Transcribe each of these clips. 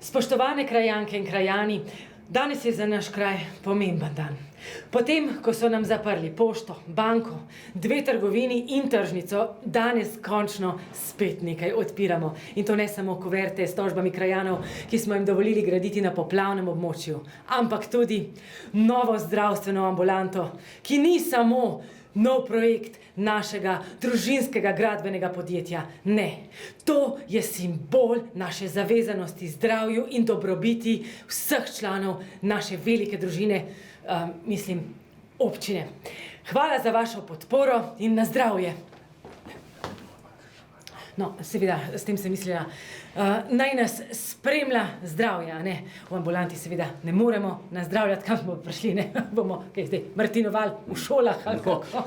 Spoštovane krajanke in krajani, danes je za naš kraj pomemben dan. Potem, ko so nam zaprli pošto, banko, 2 trgovini in tržnico, danes končno spet nekaj odpiramo. In to ne samo kuverte s tožbami krajanov, ki smo jim dovolili graditi na poplavnem območju, ampak tudi novo zdravstveno ambulanto, ki ni samo nov projekt našega družinskega gradbenega podjetja. Ne, to je simbol naše zavezanosti zdravju in dobrobiti vseh članov naše velike družine, občine. Hvala za vašo podporo in na zdravje. No, seveda, s tem sem mislila, naj nas spremlja zdravje, a ne? V ambulanti seveda ne moremo nazdravljati, kam bomo prišli, ne? Bomo, kaj zdaj, martinovali v šolah, ali kako?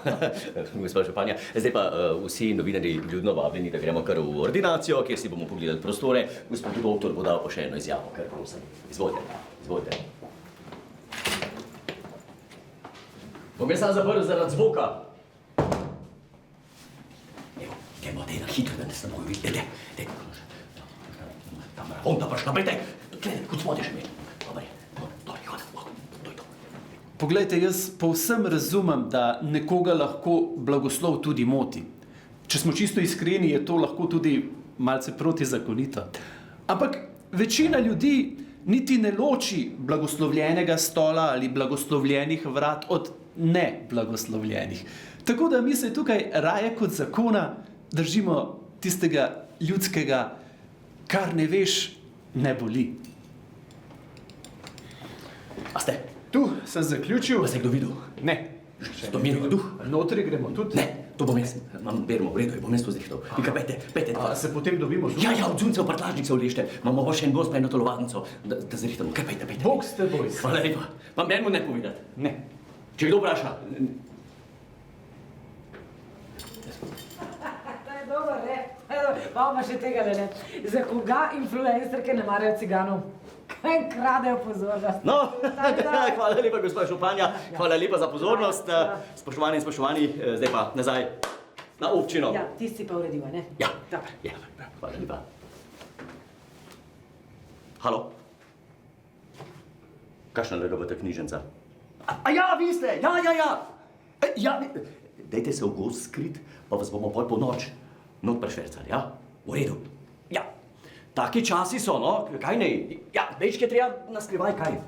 Gospa županja, zdaj pa vsi novinarji ljudno vabljeni, da gremo kar v ordinacijo, kjer si bomo pogledali prostore. Gospod doktor bo dal pa še eno izjavo, kar prosim. Izvolite. Bom jaz sam zaprl zaradi zvoka. Evo, dej na hitro, da ne se bojo videli. Dej. Tam onda prišla, dej. Gledaj, kot smo še imeli. Dobri, hodi. Poglejte, jaz povsem razumem, da nekoga lahko blagoslov tudi moti. Če smo čisto iskreni, je to lahko tudi malce protizakonito. Ampak večina ljudi niti ne loči blagoslovljenega stola ali blagoslovljenih vrat od neblagoslovljenih. Tako da mi se tukaj raje kot zakona držimo tistega ljudskega, kar ne veš, ne boli. A ste? Tu sem zaključil. Pa ste kdo videl? Ne. To mi je duh. Notri gremo tudi. Ne, to bom jaz. Imam bermo, v redu, bom jaz to zrihtal. Pika, pejte. A se potem dobimo zunaj? Ja, od zunce v prtlažnik se vlešte. Imamo pa še en gost, pa eno telovadnico, da zrihtamo. Kaj, pejte. Bog s teboj. Hvala lepa. Pa meni mu ne povedati. Ne. Če kdo vpraša. To je dobro, ne? Imamo še tega, ne? Za koga influencerke ne marajo ciganov? Kaj kradejo pozornost? No, hvala lepa, gospa županja. Hvala lepa za pozornost. Spoštovani in spoštovani, zdaj pa nazaj na občino. Ja, ti si pa uredil, ne? Ja. Dobro. Ja, hvala lepa. Halo? Kakšna LGBT knjižnica? A ja, vi ste! Ja, dajte se v gost skrit, pa vas bomo pol po noč not prešvercali, ja? V redu. Ja. Taki časi so, no? Kaj ne? Ja, večkrat treba na skrivaj, kaj?